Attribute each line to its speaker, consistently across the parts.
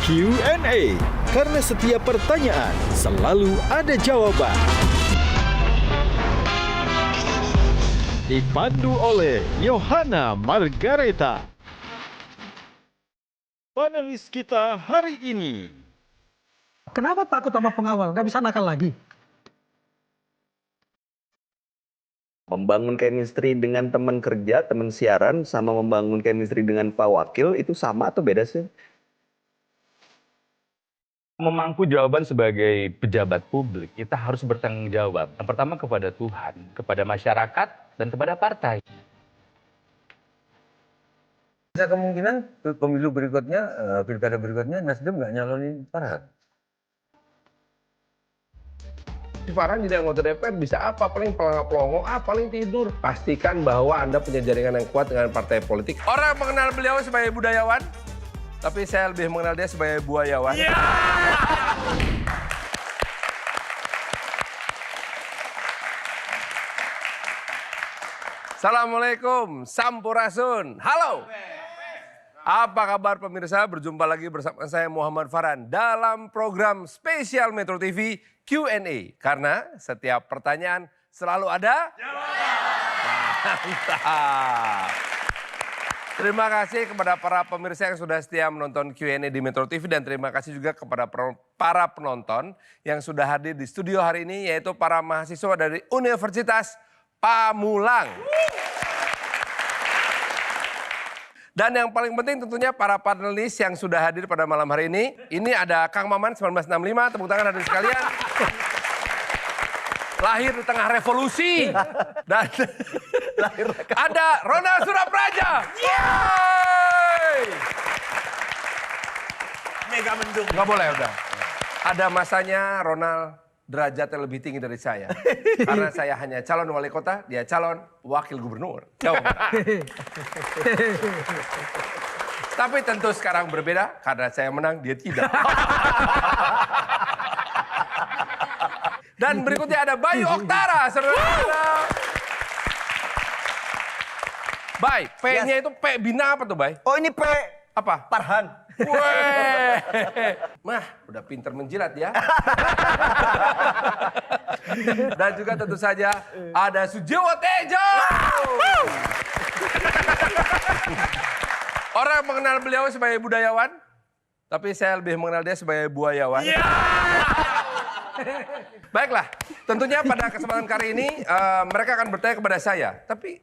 Speaker 1: Q&A, karena setiap pertanyaan selalu ada jawaban. Dipandu oleh Yohana Margareta. Panelis kita hari ini.
Speaker 2: Kenapa takut sama pengawal? Nggak bisa nakal lagi?
Speaker 3: Membangun chemistry dengan teman kerja, teman siaran, sama membangun chemistry dengan Pak Wakil, itu sama atau beda sih?
Speaker 4: Memangku jawaban sebagai pejabat publik, kita harus bertanggung jawab. Yang pertama kepada Tuhan, kepada masyarakat, dan kepada partai.
Speaker 5: Ada kemungkinan pemilu berikutnya, pilkada berikutnya, Nasdem nggak nyalonin Farhan.
Speaker 6: Si Farhan jadi anggota DPR bisa apa? Paling pelongo, paling tidur. Pastikan bahwa Anda punya jaringan yang kuat dengan partai politik. Orang mengenal beliau sebagai budayawan, tapi saya lebih mengenal dia sebagai buayawan. Assalamualaikum, Sampurasun. Halo. Apa kabar pemirsa? Berjumpa lagi bersama saya Muhammad Farhan dalam program spesial Metro TV Q&A. Karena setiap pertanyaan selalu ada jawaban. Mantap. Terima kasih kepada para pemirsa yang sudah setia menonton Q&A di Metro TV. Dan terima kasih juga kepada para penonton yang sudah hadir di studio hari ini. Yaitu para mahasiswa dari Universitas Pamulang. Dan yang paling penting tentunya para panelis yang sudah hadir pada malam hari ini. Ini ada Kang Maman 1965, tepuk tangan hadirin sekalian. Lahir di tengah revolusi. Dan ada Ronald Surapraja.
Speaker 5: Mega mendung.
Speaker 6: Nggak boleh udah. Ada masanya Ronald derajatnya lebih tinggi dari saya. Karena saya hanya calon wali kota, dia calon wakil gubernur. Jawa Barat. Tapi tentu sekarang berbeda karena saya menang, dia tidak. Dan berikutnya ada Bayu Oktara. Saudara. Bay, P-nya itu P bina apa tuh, Bay?
Speaker 3: Oh, ini P.
Speaker 6: Apa?
Speaker 3: Farhan.
Speaker 6: Weh. Mah, udah pinter menjilat ya. Dan juga tentu saja ada Sujiwo Tejo. Orang mengenal beliau sebagai budayawan, tapi saya lebih mengenal dia sebagai buayawan. Baiklah, tentunya pada kesempatan kali ini mereka akan bertanya kepada saya. Tapi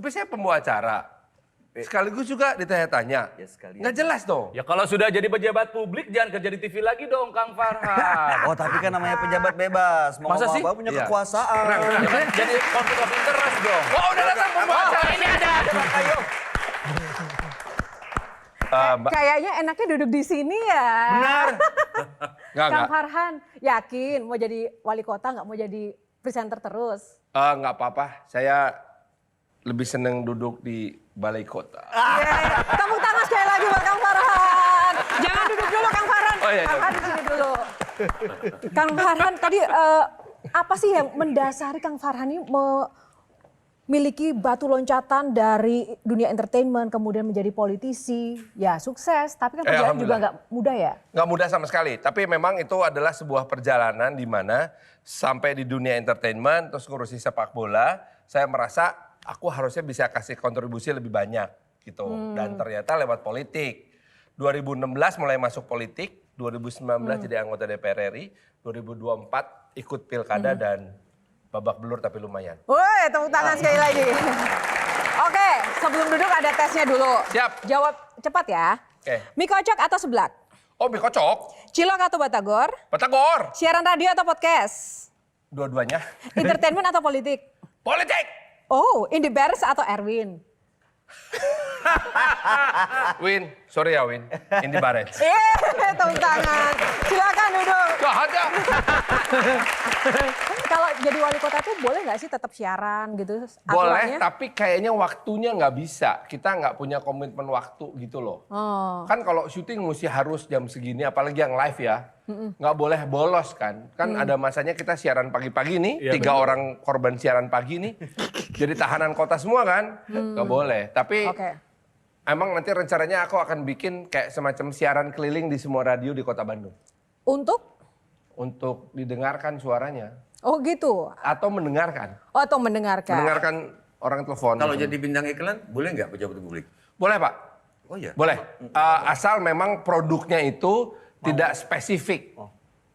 Speaker 6: saya pembawa acara. Sekaligus juga ditanya-tanya.
Speaker 3: Ya, sekalian.
Speaker 6: Nggak jelas dong.
Speaker 4: Ya kalau sudah jadi pejabat publik, jangan kerja di TV lagi dong, Kang Farhan.
Speaker 3: Oh, tapi kan namanya pejabat bebas. Mau
Speaker 4: Masa sih?
Speaker 3: apa punya
Speaker 6: Iya.
Speaker 3: kekuasaan.
Speaker 4: Jadi konflik of interest dong.
Speaker 6: Oh, udah datang pembawa acara. Ini ada.
Speaker 3: Ayo.
Speaker 6: Mbak.
Speaker 7: Kayaknya enaknya duduk di sini ya.
Speaker 6: Benar.
Speaker 7: Kang
Speaker 6: Nggak.
Speaker 7: Farhan, yakin mau jadi wali kota nggak mau jadi presenter terus?
Speaker 6: Nggak apa-apa. Saya lebih seneng duduk di balai kota.
Speaker 7: Tepuk tangan sekali lagi buat Kang Farhan. Jangan duduk dulu Kang Farhan.
Speaker 6: Oh, iya, iya.
Speaker 7: Kang Farhan di sini dulu. Kang Farhan tadi apa sih yang mendasari Kang Farhan ini memiliki batu loncatan dari dunia entertainment kemudian menjadi politisi? Ya sukses, tapi kan perjalanan juga nggak mudah ya?
Speaker 6: Nggak mudah sama sekali. Tapi memang itu adalah sebuah perjalanan di mana sampai di dunia entertainment, terus ngurusi sepak bola, saya merasa aku harusnya bisa kasih kontribusi lebih banyak gitu. Dan ternyata lewat politik. 2016 mulai masuk politik, 2019 jadi anggota DPR RI, 2024 ikut pilkada dan babak belur tapi lumayan.
Speaker 7: Woi, tepuk tangan sekali lagi. Oke, sebelum duduk ada tesnya dulu.
Speaker 6: Siap.
Speaker 7: Jawab cepat ya.
Speaker 6: Oke.
Speaker 7: Mie kocok atau seblak?
Speaker 6: Oh, mie kocok,
Speaker 7: Cilok atau batagor?
Speaker 6: Batagor,
Speaker 7: Siaran radio atau podcast?
Speaker 6: dua-duanya.
Speaker 7: Entertainment atau politik?
Speaker 6: Politik.
Speaker 7: Oh, Indi Beres atau Erwin?
Speaker 6: Win, sorry ya Win, Indi Barens.
Speaker 7: Tepuk tangan. Silakan duduk.
Speaker 6: Gak ada.
Speaker 7: Kalau jadi wali kota tuh boleh nggak sih tetap siaran gitu?
Speaker 6: Boleh,
Speaker 7: aturannya?
Speaker 6: tapi kayaknya waktunya nggak bisa. Kita nggak punya komitmen waktu gitu loh.
Speaker 7: Oh.
Speaker 6: Kan kalau syuting mesti harus jam segini, apalagi yang live ya. Nggak boleh bolos kan. Kan ada masanya kita siaran pagi-pagi nih,
Speaker 4: Iya,
Speaker 6: 3 orang korban siaran pagi nih. Jadi tahanan kota semua kan. Nggak boleh. Tapi
Speaker 7: Oke.
Speaker 6: Emang nanti rencananya aku akan bikin kayak semacam siaran keliling di semua radio di Kota Bandung. Untuk didengarkan suaranya.
Speaker 7: Oh gitu.
Speaker 6: Atau mendengarkan.
Speaker 7: Oh, atau mendengarkan.
Speaker 6: Mendengarkan orang telepon.
Speaker 5: Kalau jadi bintang iklan, boleh nggak pejabat publik?
Speaker 6: Boleh Pak.
Speaker 5: Oh iya.
Speaker 6: Boleh. Asal memang produknya itu tidak spesifik.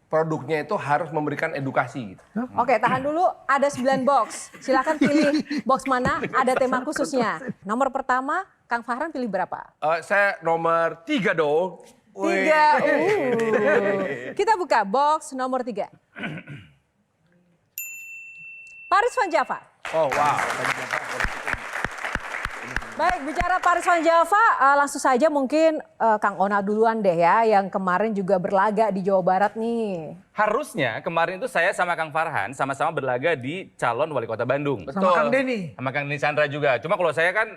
Speaker 6: Produknya itu harus memberikan edukasi. Gitu.
Speaker 7: Oke, tahan dulu. Ada 9 box. Silakan pilih box mana. Ada tema khususnya. Nomor pertama, Kang Farhan pilih berapa?
Speaker 6: Saya nomor 3 dong.
Speaker 7: 3. Kita buka box nomor 3. Paris Van Java.
Speaker 6: Oh wow.
Speaker 7: Baik, bicara Paris Van Java, langsung saja mungkin Kang Ona duluan deh ya, yang kemarin juga berlaga di Jawa Barat nih.
Speaker 4: Harusnya kemarin itu saya sama Kang Farhan sama-sama berlaga di calon wali kota Bandung.
Speaker 2: Sama Kang Denny.
Speaker 4: Sama Kang Denny Chandra juga. Cuma kalau saya kan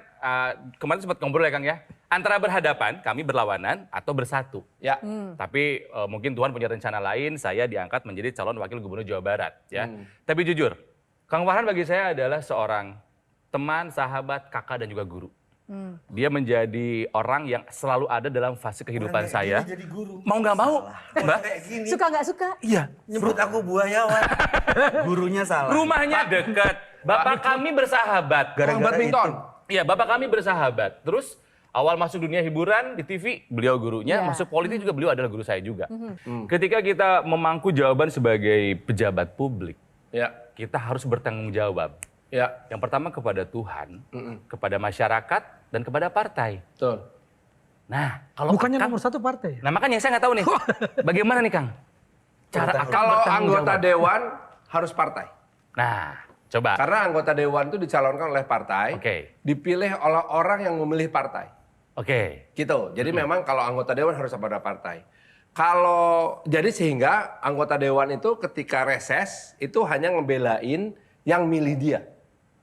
Speaker 4: kemarin sempat ngobrol ya Kang ya. Antara berhadapan, kami berlawanan atau bersatu.
Speaker 6: Ya.
Speaker 4: Tapi mungkin Tuhan punya rencana lain, saya diangkat menjadi calon wakil gubernur Jawa Barat. Ya. Tapi jujur, Kang Farhan bagi saya adalah seorang teman, sahabat, kakak dan juga guru. Dia menjadi orang yang selalu ada dalam fase kehidupan saya.
Speaker 5: Jadi guru.
Speaker 4: Mau nggak mau, Mbak?
Speaker 5: Kayak gini.
Speaker 7: Suka nggak suka?
Speaker 4: Iya.
Speaker 5: Nyebut aku buayawan. Gurunya salah.
Speaker 4: Rumahnya dekat. Bapak kami bersahabat.
Speaker 6: Gara-gara badminton.
Speaker 4: Iya, bapak kami bersahabat. Terus awal masuk dunia hiburan di TV, beliau gurunya.
Speaker 7: Iya.
Speaker 4: Masuk politik juga, beliau adalah guru saya juga. Ketika kita memangku jawaban sebagai pejabat publik,
Speaker 6: Ya.
Speaker 4: kita harus bertanggung jawab.
Speaker 6: Ya.
Speaker 4: Yang pertama kepada Tuhan, kepada masyarakat, dan kepada partai.
Speaker 6: Betul.
Speaker 4: Nah, kalau
Speaker 2: Bukannya
Speaker 4: Kang-
Speaker 2: nomor 1 partai.
Speaker 4: Nah makanya saya nggak tahu nih, bagaimana nih Kang? Cara akan
Speaker 6: Kalau
Speaker 4: bertanggung
Speaker 6: anggota
Speaker 4: jawab.
Speaker 6: dewan harus partai.
Speaker 4: Nah, coba.
Speaker 6: Karena anggota dewan itu dicalonkan oleh partai,
Speaker 4: Oke.
Speaker 6: dipilih oleh orang yang memilih partai.
Speaker 4: Oke.
Speaker 6: Gitu. Jadi memang kalau anggota dewan harus pada partai. Kalau jadi sehingga anggota dewan itu ketika reses itu hanya ngebelain yang milih dia.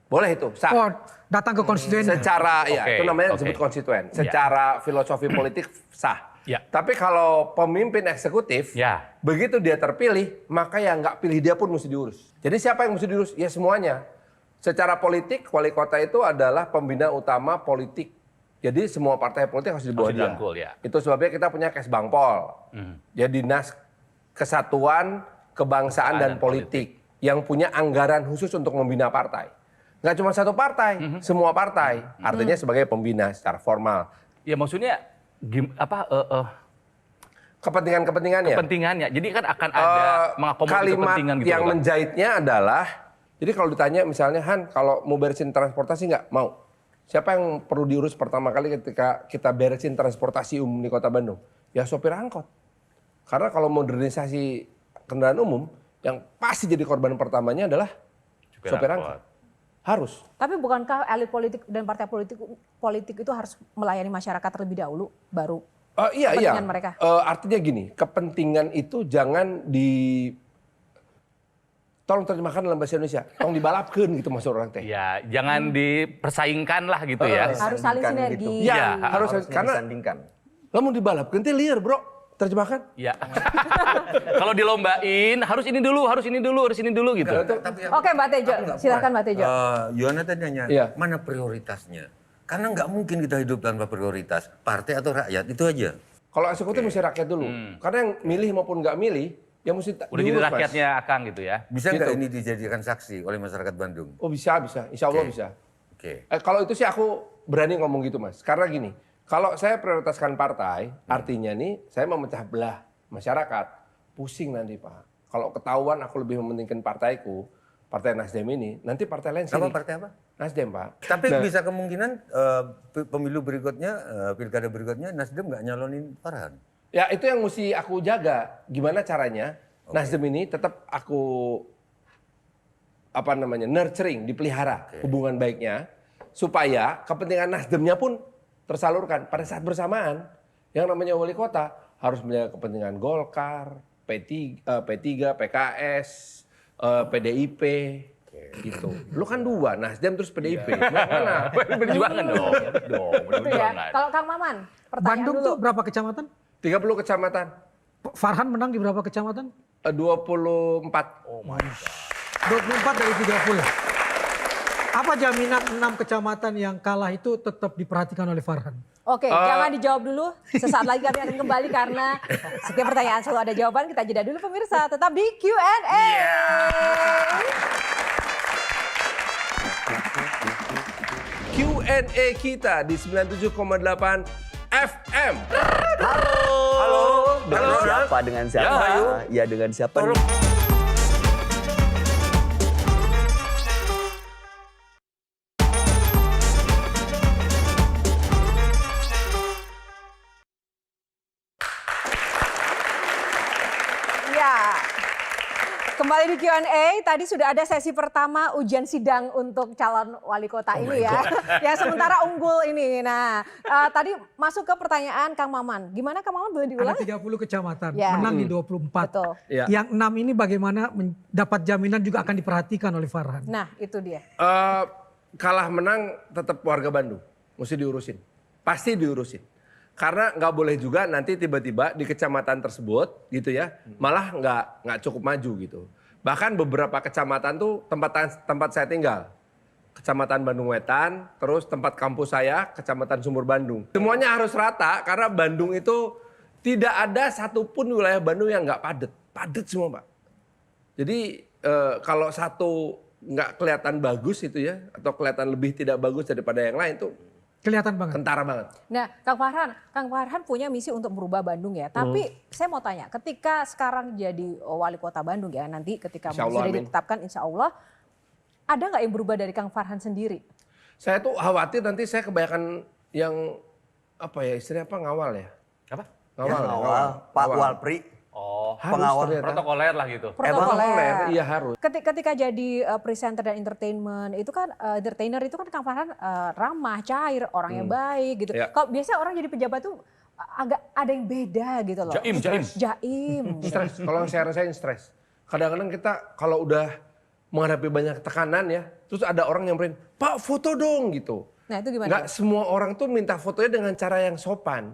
Speaker 6: Boleh itu, sah.
Speaker 2: Oh, datang ke konstituen.
Speaker 6: Secara ya
Speaker 4: Oke,
Speaker 6: itu namanya
Speaker 4: oke.
Speaker 6: disebut konstituen. Secara filosofi politik sah.
Speaker 4: Ya.
Speaker 6: Tapi kalau pemimpin eksekutif,
Speaker 4: Ya.
Speaker 6: begitu dia terpilih, maka yang nggak pilih dia pun mesti diurus. Jadi siapa yang mesti diurus? Ya semuanya. Secara politik, wali kota itu adalah pembina utama politik. Jadi semua partai politik harus di bawah
Speaker 4: Harus
Speaker 6: dia.
Speaker 4: dirangkul, ya.
Speaker 6: Itu sebabnya kita punya Kesbangpol. Ya Dinas Kesatuan Kebangsaan dan Politik. Yang punya anggaran khusus untuk membina partai. Nggak cuma satu partai, semua partai. Artinya sebagai pembina secara formal.
Speaker 4: Ya maksudnya
Speaker 6: Kepentingan-kepentingannya.
Speaker 4: kepentingannya. Jadi kan akan ada mengakomodir
Speaker 6: Kalimat
Speaker 4: kepentingan gitu.
Speaker 6: yang
Speaker 4: loh, Bang.
Speaker 6: menjahitnya adalah, jadi kalau ditanya misalnya, Han, kalau mau beresin transportasi nggak? Mau. Siapa yang perlu diurus pertama kali ketika kita beresin transportasi umum di Kota Bandung? Ya sopir angkot. Karena kalau modernisasi kendaraan umum, yang pasti jadi korban pertamanya adalah sopir angkot. Harus.
Speaker 7: Tapi bukankah elit politik dan partai politik itu harus melayani masyarakat terlebih dahulu, baru
Speaker 6: Iya.
Speaker 7: kepentingan mereka?
Speaker 6: Artinya gini, kepentingan itu jangan tolong terjemahkan dalam bahasa Indonesia. Tolong dibalapkeun gitu maksud orang teh.
Speaker 4: Ya, jangan dipersaingkan lah gitu ya.
Speaker 7: Harus saling
Speaker 3: Disandingkan
Speaker 7: sinergi.
Speaker 3: gitu.
Speaker 6: Iya, harus
Speaker 3: Harusnya
Speaker 6: karena
Speaker 3: disandingkan.
Speaker 6: lamun dibalapkeun teh liar, Bro. Terjemahkan.
Speaker 4: Ya. Kalau dilombain harus ini dulu, harus ini dulu, harus ini dulu gitu.
Speaker 5: Tapi
Speaker 7: Oke, Mbak Tejo, silakan Mbak Tejo.
Speaker 5: Yohana tadi nanya,
Speaker 6: Iya.
Speaker 5: mana prioritasnya? Karena nggak mungkin kita hidup tanpa prioritas. Partai atau rakyat, itu aja.
Speaker 6: Kalau eksekutif mesti rakyat dulu. Karena yang milih maupun nggak milih, ya mesti
Speaker 4: Udah jadi
Speaker 6: diurus, Mas.
Speaker 4: rakyatnya Akang gitu ya.
Speaker 5: Bisa nggak
Speaker 6: Gitu.
Speaker 5: ini dijadikan saksi oleh masyarakat Bandung?
Speaker 6: Oh bisa. Insya Allah
Speaker 5: Oke.
Speaker 6: bisa.
Speaker 5: Oke.
Speaker 6: Kalau itu sih aku berani ngomong gitu, Mas. Karena gini, kalau saya prioritaskan partai, artinya nih saya memecah belah masyarakat. Pusing nanti, Pak. Kalau ketahuan aku lebih mementingkan partaiku, Partai Nasdem ini, nanti partai lain
Speaker 5: Apa
Speaker 6: sirik.
Speaker 5: partai apa?
Speaker 6: Nasdem, Pak.
Speaker 5: Tapi
Speaker 6: Nah,
Speaker 5: bisa kemungkinan pemilu berikutnya, pilkada berikutnya Nasdem nggak nyalonin Farhan.
Speaker 6: ya itu yang mesti aku jaga. Gimana caranya Nasdem ini tetap aku nurturing, dipelihara hubungan baiknya supaya kepentingan Nasdemnya pun tersalurkan pada saat bersamaan. Yang namanya wali kota harus menjaga kepentingan Golkar, P3, PKS, PDIP gitu. Lu kan dua, Nasdem terus PDIP. Mana?
Speaker 4: Perjuangan dong.
Speaker 7: Itu ya.
Speaker 4: Perjuangan.
Speaker 7: Kalau Kang Maman, pertanyaan
Speaker 2: Bandung
Speaker 7: dulu.
Speaker 2: tuh berapa kecamatan?
Speaker 6: 30 kecamatan,
Speaker 2: Farhan menang di berapa kecamatan?
Speaker 6: 24.
Speaker 2: 24 dari 30. Apa jaminan 6 kecamatan yang kalah itu tetap diperhatikan oleh Farhan?
Speaker 7: Oke, jangan dijawab dulu. Sesaat lagi kami akan kembali karena setiap pertanyaan selalu ada jawaban. Kita jeda dulu pemirsa, tetap di Q&A.
Speaker 6: Q&A kita di 97,8 FM.
Speaker 3: Halo. Dengan
Speaker 6: Halo.
Speaker 3: siapa? Dengan siapa? Ya, dengan siapa nih?
Speaker 7: Ya, kembali di Q&A. Tadi sudah ada sesi pertama ujian sidang untuk calon wali kota ini ya. Yang sementara unggul ini. Nah, tadi masuk ke pertanyaan Kang Maman. Gimana Kang Maman, boleh diulang?
Speaker 2: Ada 30 kecamatan,
Speaker 7: Ya.
Speaker 2: menang di 24.
Speaker 7: Betul.
Speaker 6: Ya.
Speaker 2: Yang 6 ini bagaimana dapat jaminan juga akan diperhatikan oleh Farhan.
Speaker 7: Nah, itu dia.
Speaker 6: Kalah menang tetap warga Bandung. Mesti diurusin. Pasti diurusin. Karena nggak boleh juga nanti tiba-tiba di kecamatan tersebut gitu ya, malah nggak cukup maju gitu. Bahkan beberapa kecamatan tuh tempat saya tinggal. Kecamatan Bandung Wetan, terus tempat kampus saya, Kecamatan Sumur Bandung. Semuanya harus rata karena Bandung itu tidak ada satupun wilayah Bandung yang nggak padat. Padat semua Pak. Jadi kalau satu nggak kelihatan bagus itu ya, atau kelihatan lebih tidak bagus daripada yang lain tuh
Speaker 2: Kelihatan banget.
Speaker 6: kentara banget.
Speaker 7: Nah, Kang Farhan punya misi untuk merubah Bandung ya. Tapi saya mau tanya, ketika sekarang jadi wali kota Bandung ya, nanti ketika
Speaker 6: Insya Allah,
Speaker 7: sudah
Speaker 6: amin.
Speaker 7: ditetapkan insya Allah, ada nggak yang berubah dari Kang Farhan sendiri?
Speaker 6: Saya tuh khawatir nanti saya kebanyakan yang apa ya istilahnya apa ngawal ya?
Speaker 4: Apa?
Speaker 6: Ngawal. ya,
Speaker 3: Pengawal, Pak
Speaker 6: Ngawal.
Speaker 3: Walpri.
Speaker 4: Oh,
Speaker 6: Harus
Speaker 3: Pengawal.
Speaker 6: ternyata.
Speaker 4: protokoler lah gitu.
Speaker 6: Protokoler, iya harus.
Speaker 7: Ketika jadi presenter dan entertainment itu kan entertainer itu kan Kang Farhan ramah, cair, orangnya baik gitu.
Speaker 6: Ya.
Speaker 7: Kalau biasanya orang jadi pejabat tuh agak ada yang beda gitu loh.
Speaker 4: Jaim.
Speaker 7: Jaim.
Speaker 6: Stres. Kalau yang saya rasain stres. Kadang-kadang kita kalau udah menghadapi banyak tekanan ya, terus ada orang nyamperin, Pak foto dong gitu.
Speaker 7: Nah itu gimana?
Speaker 6: Nggak semua orang tuh minta fotonya dengan cara yang sopan.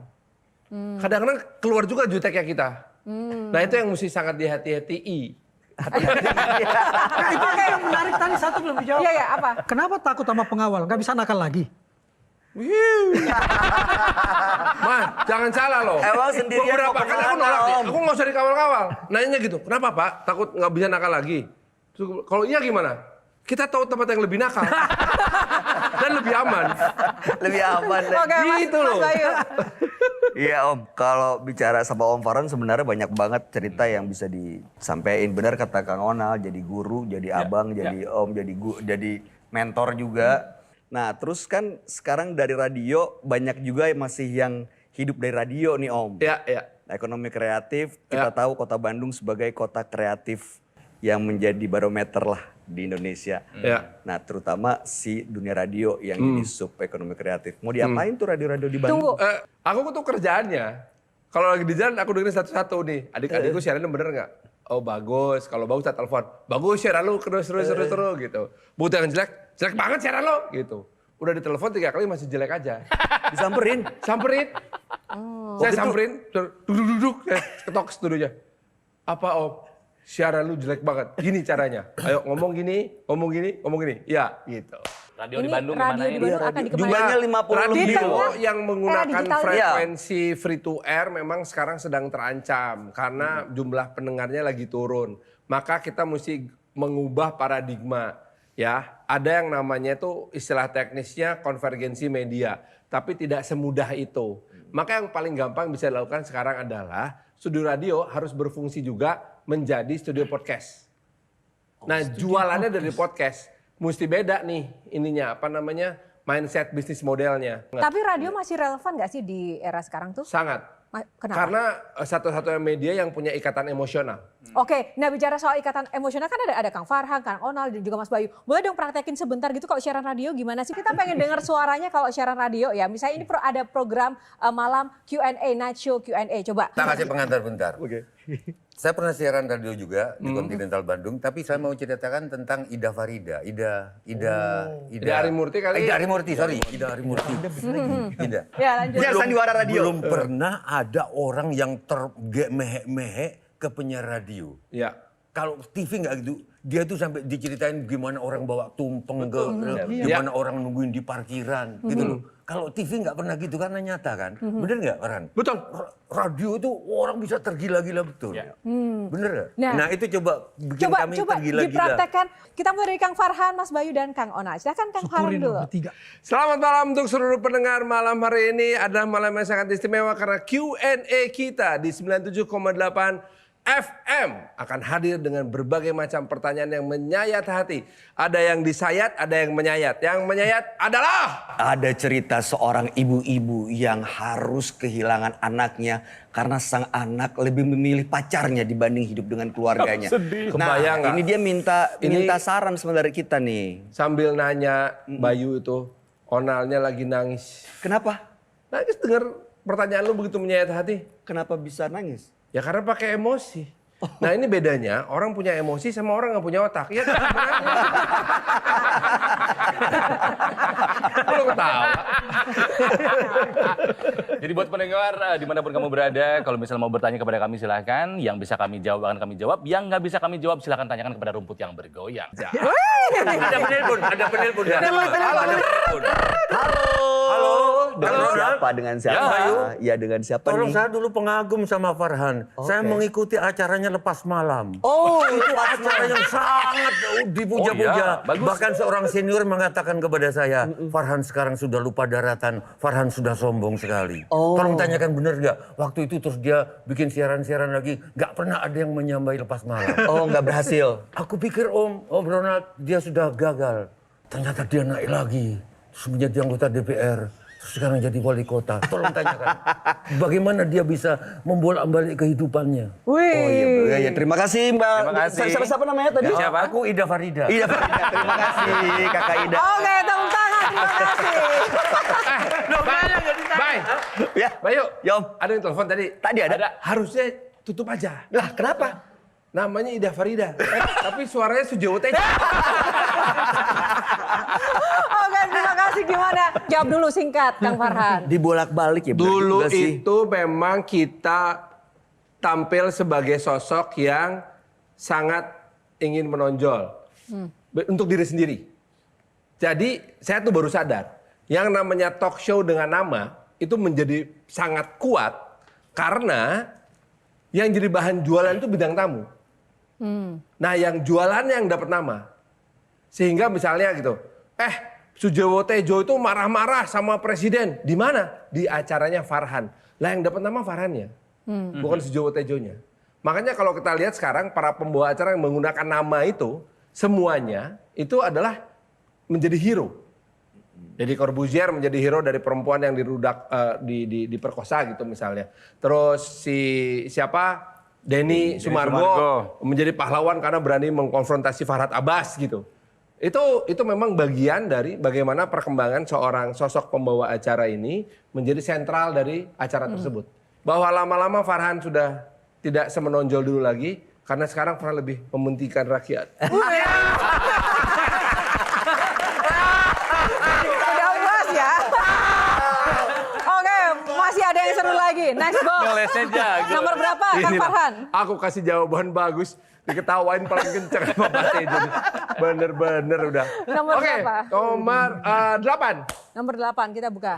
Speaker 6: Kadang-kadang keluar juga juteknya kita. Nah itu yang mesti sangat dihati-hatii.
Speaker 2: Nah, itu yang menarik tadi satu belum dijawab.
Speaker 7: Iya ya apa?
Speaker 2: Kenapa takut sama pengawal? Nggak bisa nakal lagi.
Speaker 6: Mas, jangan salah loh.
Speaker 3: Emang sendirian
Speaker 6: Beberapa
Speaker 3: mau
Speaker 6: kali aku
Speaker 3: kemana,
Speaker 6: nolak nih.
Speaker 3: Om?
Speaker 6: Aku nggak usah dikawal-kawal. Nanya gitu, kenapa Pak? Takut nggak bisa nakal lagi? Terus, kalau iya gimana? Kita tahu tempat yang lebih nakal. Dan lebih aman.
Speaker 3: Lebih aman.
Speaker 7: Oke,
Speaker 6: Gitu
Speaker 7: Mas
Speaker 6: loh.
Speaker 7: Bayu.
Speaker 3: Iya Om, kalau bicara sama Om Farhan sebenarnya banyak banget cerita yang bisa disampaikan. Benar kata Kang Onal, jadi guru, jadi abang, jadi om, jadi mentor juga. Nah terus kan sekarang dari radio banyak juga yang masih yang hidup dari radio nih Om.
Speaker 6: Ya, ya.
Speaker 3: Ekonomi kreatif, kita
Speaker 6: Ya.
Speaker 3: tahu kota Bandung sebagai kota kreatif yang menjadi barometer lah di Indonesia.
Speaker 6: Ya.
Speaker 3: Nah terutama si dunia radio yang jadi sub ekonomi kreatif. Mau diapain tuh radio-radio di Bandung?
Speaker 7: Tunggu.
Speaker 6: Aku tuh kerjaannya, kalau lagi di jalan aku dengerin satu-satu nih. Adik-adikku siarannya bener nggak? Oh bagus, kalau bagus saya telepon. Bagus siaran lu, terus gitu. Butuh yang jelek banget siaran lu gitu. Udah ditelepon 3 kali masih jelek aja.
Speaker 3: Disamperin.
Speaker 6: Samperin. Saya samperin, duduk, saya ketok studionya. Apa Om? Siaran lu jelek banget. Gini caranya. Ayo ngomong gini. Ya gitu.
Speaker 4: Radio
Speaker 7: Ini
Speaker 4: di Bandung
Speaker 7: radio
Speaker 4: gimana
Speaker 7: di
Speaker 4: ini?
Speaker 7: Bandung akan dikemanain?
Speaker 3: Jumlahnya 50
Speaker 6: Radio
Speaker 3: lebih
Speaker 7: tengah
Speaker 3: loh.
Speaker 6: yang
Speaker 7: era
Speaker 6: menggunakan
Speaker 7: digital ini.
Speaker 6: frekuensi free to air memang sekarang sedang terancam karena jumlah pendengarnya lagi turun. Maka kita mesti mengubah paradigma ya. Ada yang namanya itu istilah teknisnya konvergensi media, tapi tidak semudah itu. Maka yang paling gampang bisa dilakukan sekarang adalah studio radio harus berfungsi juga menjadi studio podcast. Nah, jualannya dari podcast mesti beda nih ininya apa namanya mindset bisnis modelnya.
Speaker 7: Tapi radio masih relevan nggak sih di era sekarang tuh?
Speaker 6: Sangat.
Speaker 7: Kenapa?
Speaker 6: Karena satu-satunya media yang punya ikatan emosional.
Speaker 7: Oke, nah bicara soal ikatan emosional kan ada Kang Farhan, Kang Onal, dan juga Mas Bayu. Boleh dong praktekin sebentar gitu kalau siaran radio gimana sih? Kita pengen dengar suaranya kalau siaran radio ya. Misalnya ini ada program malam Q&A, night show Q&A. Coba.
Speaker 5: Kita kasih pengantar bentar.
Speaker 3: Oke.
Speaker 5: Saya pernah siaran radio juga di Continental Bandung, tapi saya mau ceritakan tentang Ida Farida. Ida
Speaker 6: Arimurti kali.
Speaker 5: Ida Arimurti, sorry. Ida Arimurti. Ida.
Speaker 7: Ya lanjut.
Speaker 3: Dia sandiwara radio.
Speaker 5: Belum pernah ada orang yang termehe-mehe ke penyiar radio.
Speaker 6: Ya.
Speaker 5: Kalau TV nggak gitu, Dia tuh sampai diceritain gimana orang bawa tumpeng ke, gimana orang nungguin di parkiran, gitu loh. Kalau TV nggak pernah gitu karena nyata kan, bener nggak Farhan?
Speaker 6: Betul.
Speaker 5: Radio itu orang bisa tergila-gila betul, bener nggak?
Speaker 7: Nah,
Speaker 5: Nah itu coba bikin kami
Speaker 7: Coba
Speaker 5: tergila-gila.
Speaker 7: dipraktekkan. Kita mulai dari Kang Farhan, Mas Bayu, dan Kang Ona. Silakan Kang Farhan
Speaker 2: Syukurin
Speaker 7: dulu.
Speaker 2: bertiga.
Speaker 6: Selamat malam untuk seluruh pendengar. Malam hari ini adalah malam yang sangat istimewa karena Q&A kita di 97,8 FM akan hadir dengan berbagai macam pertanyaan yang menyayat hati. Ada yang disayat, ada yang menyayat. Yang menyayat adalah...
Speaker 3: Ada cerita seorang ibu-ibu yang harus kehilangan anaknya karena sang anak lebih memilih pacarnya dibanding hidup dengan keluarganya.
Speaker 6: Sedih.
Speaker 3: Nah,
Speaker 6: Kebayang nggak?
Speaker 3: ini dia minta
Speaker 6: Ini-
Speaker 3: saran sebenarnya kita nih.
Speaker 6: Sambil nanya Bayu itu, Onalnya lagi nangis.
Speaker 3: Kenapa?
Speaker 6: Nangis dengar pertanyaan lu begitu menyayat hati.
Speaker 3: Kenapa bisa nangis?
Speaker 6: Ya karena pakai emosi. Nah ini bedanya orang punya emosi sama orang nggak punya otak. Iya kan? Lu ketawa.
Speaker 4: Jadi buat pendengar dimanapun kamu berada, kalau misalnya mau bertanya kepada kami silahkan. Yang bisa kami jawab akan kami jawab. Yang nggak bisa kami jawab silahkan tanyakan kepada rumput yang bergoyang.
Speaker 5: Ada penelpon, ada penelpon.
Speaker 6: Halo, ada
Speaker 5: Halo,
Speaker 3: Dengan siapa? Dengan siapa? Ya dengan siapa
Speaker 5: Tolong
Speaker 3: nih?
Speaker 5: saya dulu pengagum sama Farhan. Saya mengikuti acaranya Lepas Malam.
Speaker 3: Oh,
Speaker 5: Itu acara yang sangat dipuja-puja.
Speaker 4: Oh, iya. Bagus.
Speaker 5: Bahkan seorang senior mengatakan kepada saya, Farhan sekarang sudah lupa daratan, Farhan sudah sombong sekali. Tolong tanyakan benar nggak? Waktu itu terus dia bikin siaran-siaran lagi, nggak pernah ada yang menyambai Lepas Malam.
Speaker 3: oh nggak berhasil.
Speaker 5: Aku pikir Om Ronald dia sudah gagal. Ternyata dia naik lagi, terus menjadi anggota DPR. Terus sekarang jadi wali kota. Tolong tanyakan, bagaimana dia bisa membolak-balik kehidupannya?
Speaker 7: Wih.
Speaker 3: Oh iya, terima kasih Mbak.
Speaker 4: Terima kasih.
Speaker 3: Siapa namanya tadi?
Speaker 4: Siapa?
Speaker 5: Aku Ida Farida.
Speaker 3: Iya, terima kasih Kakak Ida.
Speaker 7: Oke, tepuk tangan. Terima kasih.
Speaker 6: Bye.
Speaker 3: Ya,
Speaker 6: Bayu,
Speaker 3: Ya, Om.
Speaker 6: ada yang telepon tadi.
Speaker 3: Tadi ada.
Speaker 6: Harusnya tutup aja.
Speaker 3: Lah, kenapa?
Speaker 6: Namanya Ida Farida. Tapi suaranya Sujowo Tejo.
Speaker 7: Oke, terima kasih. Gimana? Jawab dulu singkat, Kang Farhan.
Speaker 3: Dibolak-balik ya. bener
Speaker 6: Dulu
Speaker 3: juga sih.
Speaker 6: itu memang kita tampil sebagai sosok yang sangat ingin menonjol untuk diri sendiri. Jadi saya tuh baru sadar yang namanya talk show dengan nama itu menjadi sangat kuat karena yang jadi bahan jualan itu bidang tamu. Nah yang jualannya yang dapat nama. Sehingga misalnya gitu, Sujowo Tejo itu marah-marah sama presiden. Di mana? Di acaranya Farhan. Lah yang dapat nama Farhannya, bukan Sujowo Tejonya. Makanya kalau kita lihat sekarang para pembawa acara yang menggunakan nama itu, semuanya itu adalah menjadi hero. Jadi Corbuzier menjadi hero dari perempuan yang dirudak, diperkosa gitu misalnya. Terus siapa? Denny Sumargo menjadi pahlawan karena berani mengkonfrontasi Farhad Abbas gitu. Itu memang bagian dari bagaimana perkembangan seorang sosok pembawa acara ini menjadi sentral dari acara tersebut. Bahwa lama-lama Farhan sudah tidak semenonjol dulu lagi karena sekarang Farhan lebih mementingkan rakyat.
Speaker 7: Udah puas ya? Oke, masih ada yang seru lagi. Next go.
Speaker 4: Ngelesnya jago.
Speaker 7: Nomor berapa, Kang
Speaker 6: Inilah,
Speaker 7: Farhan?
Speaker 6: aku kasih jawaban bagus, diketawain paling kenceng sama Pak Tejo. Bener-bener udah.
Speaker 7: Nomor
Speaker 6: Oke,
Speaker 7: berapa?
Speaker 6: nomor 8.
Speaker 7: Nomor 8, kita buka.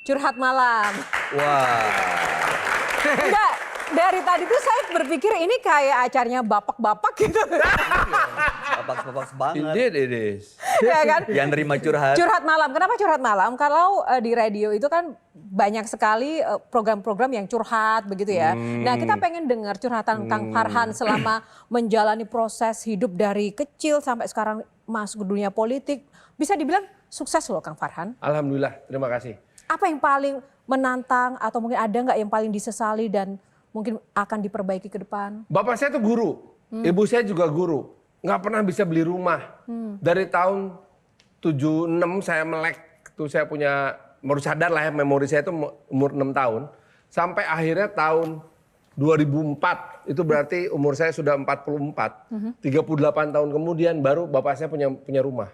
Speaker 7: Curhat malam.
Speaker 3: Wah.
Speaker 7: Enggak, dari tadi tuh saya berpikir ini kayak acaranya bapak-bapak gitu.
Speaker 3: Bapak banget.
Speaker 6: Indeed it is.
Speaker 7: Ya kan?
Speaker 3: Yang nerima curhat.
Speaker 7: Curhat malam. Kenapa curhat malam? Kalau di radio itu kan banyak sekali program-program yang curhat begitu ya. Nah, kita pengen dengar curhatan Kang Farhan selama menjalani proses hidup dari kecil sampai sekarang masuk ke dunia politik. Bisa dibilang sukses loh Kang Farhan.
Speaker 6: Alhamdulillah, terima kasih.
Speaker 7: Apa yang paling menantang atau mungkin ada nggak yang paling disesali dan mungkin akan diperbaiki ke depan?
Speaker 6: Bapak saya tuh guru, ibu saya juga guru. Nggak pernah bisa beli rumah. Dari tahun 76 saya melek, tuh saya punya, baru sadar lah ya memori saya itu umur 6 tahun. Sampai akhirnya tahun 2004, itu berarti umur saya sudah 44. 38 tahun kemudian baru bapak saya punya rumah.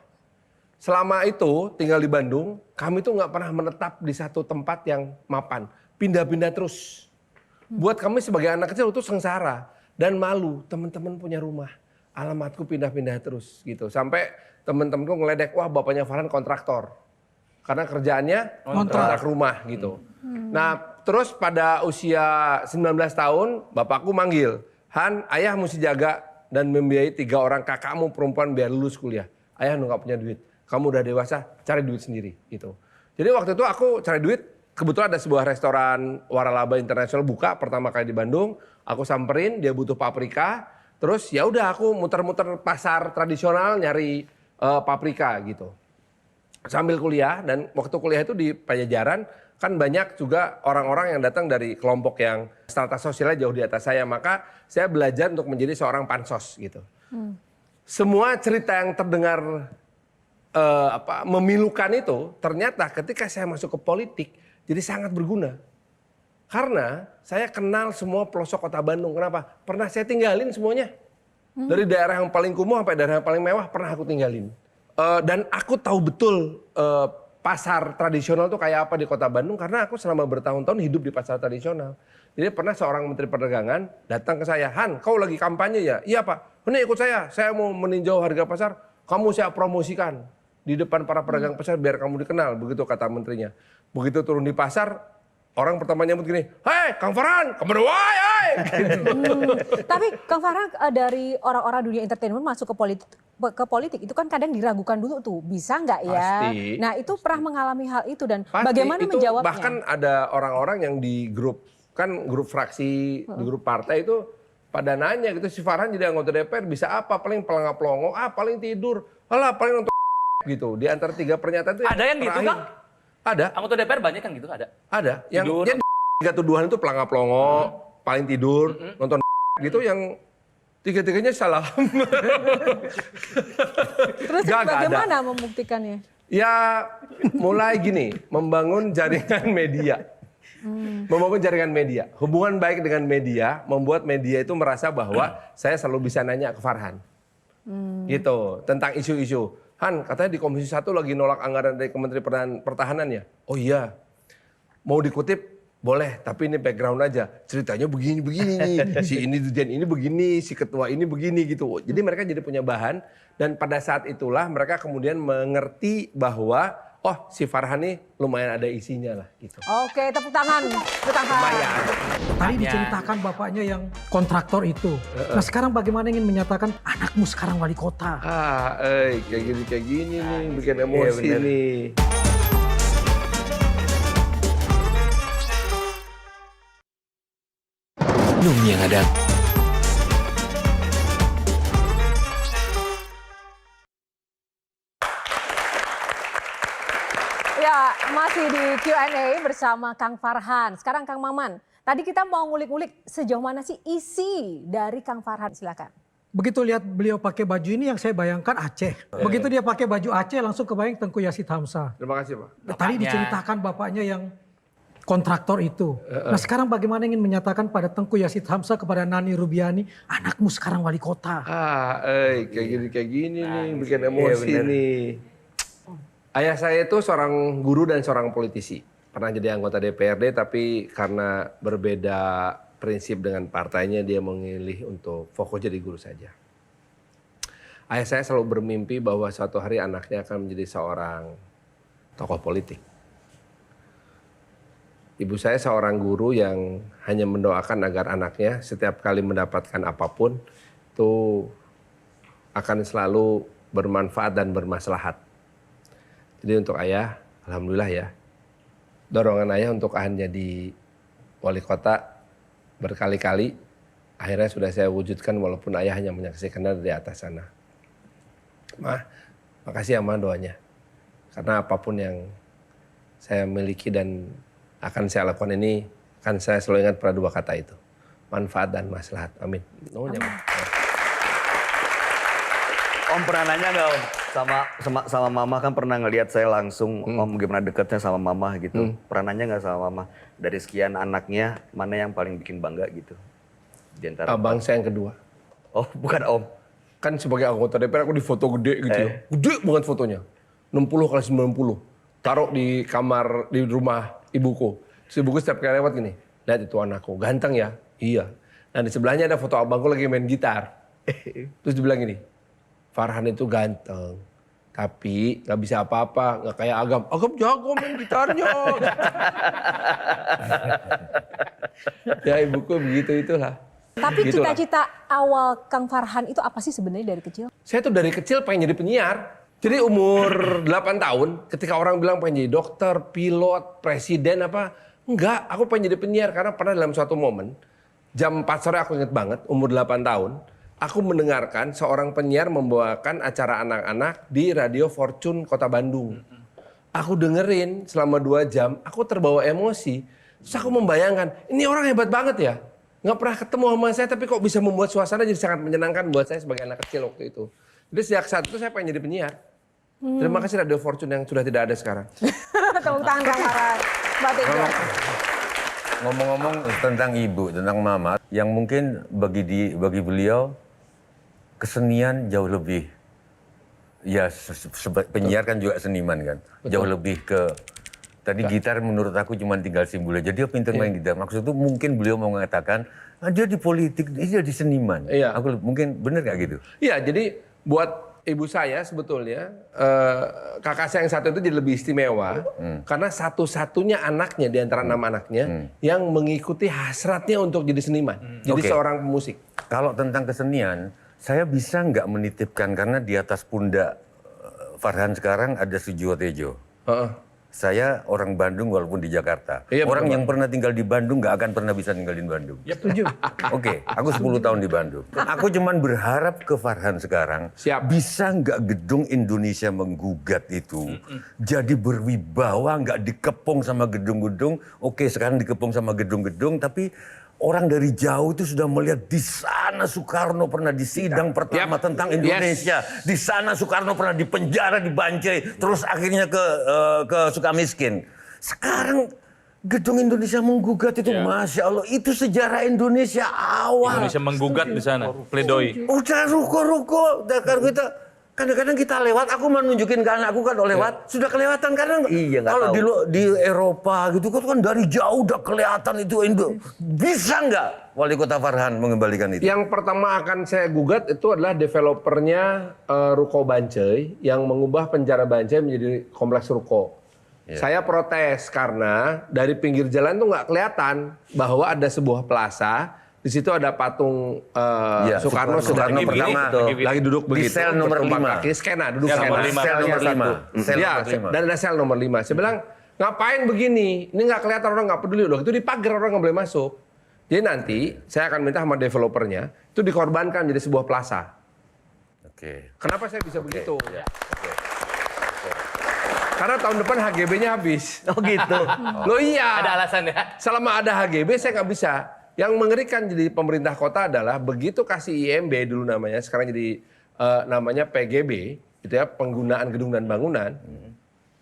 Speaker 6: Selama itu tinggal di Bandung, kami tuh nggak pernah menetap di satu tempat yang mapan. Pindah-pindah terus. Buat kami sebagai anak kecil itu sengsara. Dan malu, teman-teman punya rumah. Alamatku pindah-pindah terus gitu. Sampai teman-temanku ngeledek, wah bapaknya Farhan kontraktor. Karena kerjaannya kontrak rumah gitu. Nah terus pada usia 19 tahun, bapakku manggil, Han, ayah mesti jaga dan membiayai 3 orang kakakmu perempuan biar lulus kuliah. Ayah nggak punya duit, kamu udah dewasa, cari duit sendiri gitu. Jadi waktu itu aku cari duit, kebetulan ada sebuah restoran waralaba internasional buka pertama kali di Bandung. Aku samperin, dia butuh paprika. Terus ya udah aku muter-muter pasar tradisional nyari paprika gitu. Sambil kuliah, dan waktu kuliah itu di Pajajaran kan banyak juga orang-orang yang datang dari kelompok yang strata sosialnya jauh di atas saya. Maka saya belajar untuk menjadi seorang pansos gitu. Semua cerita yang terdengar memilukan itu ternyata ketika saya masuk ke politik jadi sangat berguna. Karena saya kenal semua pelosok kota Bandung. Kenapa? Pernah saya tinggalin semuanya. Dari daerah yang paling kumuh sampai daerah yang paling mewah pernah aku tinggalin. Dan aku tahu betul pasar tradisional tuh kayak apa di kota Bandung. Karena aku selama bertahun-tahun hidup di pasar tradisional. Jadi pernah seorang menteri perdagangan datang ke saya. Han, kau lagi kampanye ya? Iya Pak. Ini ikut saya mau meninjau harga pasar. Kamu saya promosikan di depan para pedagang pasar biar kamu dikenal. Begitu kata menterinya. Begitu turun di pasar, orang pertama nyambut gini, hei Kang Farhan, kamu doai, hei.
Speaker 7: Tapi Kang Farhan dari orang-orang dunia entertainment masuk ke politik itu kan kadang diragukan dulu tuh, bisa nggak ya?
Speaker 6: Pasti.
Speaker 7: Nah itu pernah mengalami hal itu dan
Speaker 6: Pasti,
Speaker 7: bagaimana
Speaker 6: itu
Speaker 7: menjawabnya?
Speaker 6: bahkan ada orang-orang yang di grup, kan grup fraksi, di grup partai itu pada nanya gitu, si Farhan jadi anggota DPR bisa apa? Paling pelangap-pelongo, paling tidur, alah paling nonton gitu. Di antara 3 pernyataan itu
Speaker 4: Ada yang gitu,
Speaker 6: terakhir.
Speaker 4: Kang?
Speaker 6: Ada.
Speaker 4: Anggota DPR banyak kan gitu, ada.
Speaker 6: Ada. Yang
Speaker 4: Tidur.
Speaker 6: 3 tuduhan itu pelangap-pelongo, paling tidur, nonton gitu, yang 3-3-nya salah.
Speaker 7: Terus
Speaker 6: Nggak ada.
Speaker 7: bagaimana membuktikannya?
Speaker 6: Ya mulai gini, membangun jaringan media. Membangun jaringan media. Hubungan baik dengan media membuat media itu merasa bahwa saya selalu bisa nanya ke Farhan. Gitu, tentang isu-isu. Han, katanya di Komisi 1 lagi nolak anggaran dari Kementerian Pertahanan ya? Oh iya, mau dikutip boleh, tapi ini background aja. Ceritanya begini-begini nih, si ini dirjen ini begini, si ketua ini begini gitu. Jadi mereka jadi punya bahan, dan pada saat itulah mereka kemudian mengerti bahwa oh si Farhan nih lumayan ada isinya lah gitu.
Speaker 7: Oke, tepuk tangan untuk Kang Farhan.
Speaker 6: Lumayan.
Speaker 2: Tadi diceritakan bapaknya yang kontraktor itu. Nah sekarang bagaimana ingin menyatakan anakmu sekarang wali kota?
Speaker 6: Kayak gini nih, bikin emosi nih.
Speaker 8: Yang ada.
Speaker 7: Ya, masih di Q&A bersama Kang Farhan. Sekarang Kang Maman, tadi kita mau ngulik-ngulik sejauh mana sih isi dari Kang Farhan, silakan.
Speaker 2: Begitu lihat beliau pakai baju ini yang saya bayangkan Aceh. Begitu dia pakai baju Aceh langsung kebayang Tengku Yazid Hamzah.
Speaker 6: Terima kasih Pak.
Speaker 2: Tadi diceritakan bapaknya yang kontraktor itu. Nah sekarang bagaimana ingin menyatakan pada Tengku Yazid Hamzah kepada Nani Rubiani, anakmu sekarang wali kota.
Speaker 6: Kayak gini nih, bikin emosi nih. Ayah saya itu seorang guru dan seorang politisi. Pernah jadi anggota DPRD, tapi karena berbeda prinsip dengan partainya, dia memilih untuk fokus jadi guru saja. Ayah saya selalu bermimpi bahwa suatu hari anaknya akan menjadi seorang tokoh politik. Ibu saya seorang guru yang hanya mendoakan agar anaknya setiap kali mendapatkan apapun itu akan selalu bermanfaat dan bermaslahat. Jadi untuk ayah, alhamdulillah ya, dorongan ayah untuk Ahan jadi wali kota berkali-kali, akhirnya sudah saya wujudkan walaupun ayah hanya menyaksikan dari atas sana. Makasih ya Ma doanya. Karena apapun yang saya miliki dan akan saya lakukan ini, kan saya selalu ingat pada 2 kata itu. Manfaat dan maslahat. Amin. Nuhun ya, Ma.
Speaker 3: Om pernah nanya nggak Om? Sama Mama kan pernah ngelihat saya langsung Om gimana dekatnya sama Mama gitu. Pernah nanya nggak sama Mama? Dari sekian anaknya mana yang paling bikin bangga gitu? Di antara
Speaker 6: Abang saya yang kedua.
Speaker 3: Oh bukan Om.
Speaker 6: Kan sebagai anggota DPR aku di foto gede gitu ya. Gede banget fotonya. 60x90. Taruh di kamar, di rumah ibuku. Terus ibuku setiap kali lewat gini, lihat itu anakku, ganteng ya? Iya. Nah di sebelahnya ada foto abangku lagi main gitar. Terus dibilang gini, Farhan itu ganteng, tapi nggak bisa apa-apa, nggak kayak Agam. Agam jago main gitarnya. Ya ibuku begitu itulah.
Speaker 7: Tapi
Speaker 6: Gitulah.
Speaker 7: cita-cita awal Kang Farhan itu apa sih sebenarnya dari kecil?
Speaker 6: Saya tuh dari kecil pengen jadi penyiar. Jadi umur 8 tahun, ketika orang bilang pengen jadi dokter, pilot, presiden apa, enggak, aku pengen jadi penyiar karena pernah dalam suatu momen, jam 4 sore aku inget banget, umur 8 tahun, aku mendengarkan seorang penyiar membawakan acara anak-anak di Radio Fortune Kota Bandung. Aku dengerin selama 2 jam, aku terbawa emosi. Terus aku membayangkan, ini orang hebat banget ya. Nggak pernah ketemu sama saya, tapi kok bisa membuat suasana jadi sangat menyenangkan buat saya sebagai anak kecil waktu itu. Jadi sejak saat itu saya pengen jadi penyiar. Terima kasih Radio Fortune yang sudah tidak ada sekarang.
Speaker 7: Tepuk tangan Kang Farhan. Mbak Tejo.
Speaker 5: Ngomong-ngomong tentang ibu, tentang mama, yang mungkin bagi beliau kesenian jauh lebih, ya penyiar kan juga seniman kan, jauh lebih ke tadi gitar menurut aku cuma tinggal simbolnya. Jadi dia pintar main gitar. Maksud itu mungkin beliau mau mengatakan dia di politik, dia di seniman.
Speaker 6: Iya.
Speaker 5: Aku mungkin bener gak gitu?
Speaker 6: Iya, jadi buat ibu saya sebetulnya kakak saya yang satu itu jadi lebih istimewa karena satu-satunya anaknya di antara 6 anaknya yang mengikuti hasratnya untuk jadi seniman, jadi
Speaker 5: Oke.
Speaker 6: seorang pemusik.
Speaker 5: Kalau tentang kesenian, saya bisa nggak menitipkan karena di atas pundak Farhan sekarang ada Sujiwo Tejo.
Speaker 6: Heeh.
Speaker 5: Saya orang Bandung walaupun di Jakarta.
Speaker 6: Iya,
Speaker 5: Orang
Speaker 6: betul,
Speaker 5: yang pernah tinggal di Bandung nggak akan pernah bisa tinggalin Bandung.
Speaker 2: Setuju.
Speaker 5: Oke, aku 10 tahun di Bandung. Aku cuman berharap ke Farhan sekarang,
Speaker 6: Siap.
Speaker 5: bisa nggak gedung Indonesia menggugat itu jadi berwibawa, nggak dikepung sama gedung-gedung. Oke, sekarang dikepung sama gedung-gedung, tapi orang dari jauh itu sudah melihat di sana Soekarno pernah di sidang pertama tentang Indonesia. Di sana Soekarno pernah dipenjara, dibanjiri, terus akhirnya ke Sukamiskin. Sekarang gedung Indonesia menggugat itu, Masya Allah, itu sejarah Indonesia awal.
Speaker 4: Indonesia menggugat di sana, pledoi.
Speaker 5: Udah ruko-ruko, kadang-kadang kita lewat, aku mau nunjukin ke anakku kan lewat, sudah kelewatan karena
Speaker 3: Iya, nggak
Speaker 5: kalau
Speaker 3: tahu.
Speaker 5: di Eropa gitu kan dari jauh udah kelihatan itu Indo. Bisa nggak Wali Kota Farhan mengembalikan itu?
Speaker 6: Yang pertama akan saya gugat itu adalah developernya Ruko Bancai yang mengubah penjara Bancai menjadi kompleks ruko. Saya protes karena dari pinggir jalan tuh nggak kelihatan bahwa ada sebuah plaza. Di situ ada patung Soekarno sedang
Speaker 5: Soekarno
Speaker 6: begini,
Speaker 5: pertama
Speaker 6: lagi duduk
Speaker 5: di
Speaker 6: begitu.
Speaker 5: sel nomor
Speaker 6: bertumpah
Speaker 5: 5.
Speaker 6: kaki, skena, duduk
Speaker 4: Sel
Speaker 6: skena.
Speaker 4: nomor 5.
Speaker 5: Sel nomor 5. Sel
Speaker 6: Ya,
Speaker 5: nomor 5.
Speaker 6: dan ada sel nomor 5. Saya bilang, ngapain begini? Ini nggak kelihatan, orang nggak peduli. Udah itu dipagar, orang nggak boleh masuk. Jadi nanti saya akan minta sama developernya, itu dikorbankan jadi sebuah plaza.
Speaker 5: Oke.
Speaker 6: Kenapa saya bisa begitu? Karena tahun depan HGB-nya habis.
Speaker 3: Oh gitu.
Speaker 6: Loh iya.
Speaker 4: Ada alasannya.
Speaker 6: Selama ada HGB saya nggak bisa. Yang mengerikan jadi pemerintah kota adalah begitu kasih IMB dulu namanya, sekarang jadi namanya PGB, gitu ya, penggunaan gedung dan bangunan.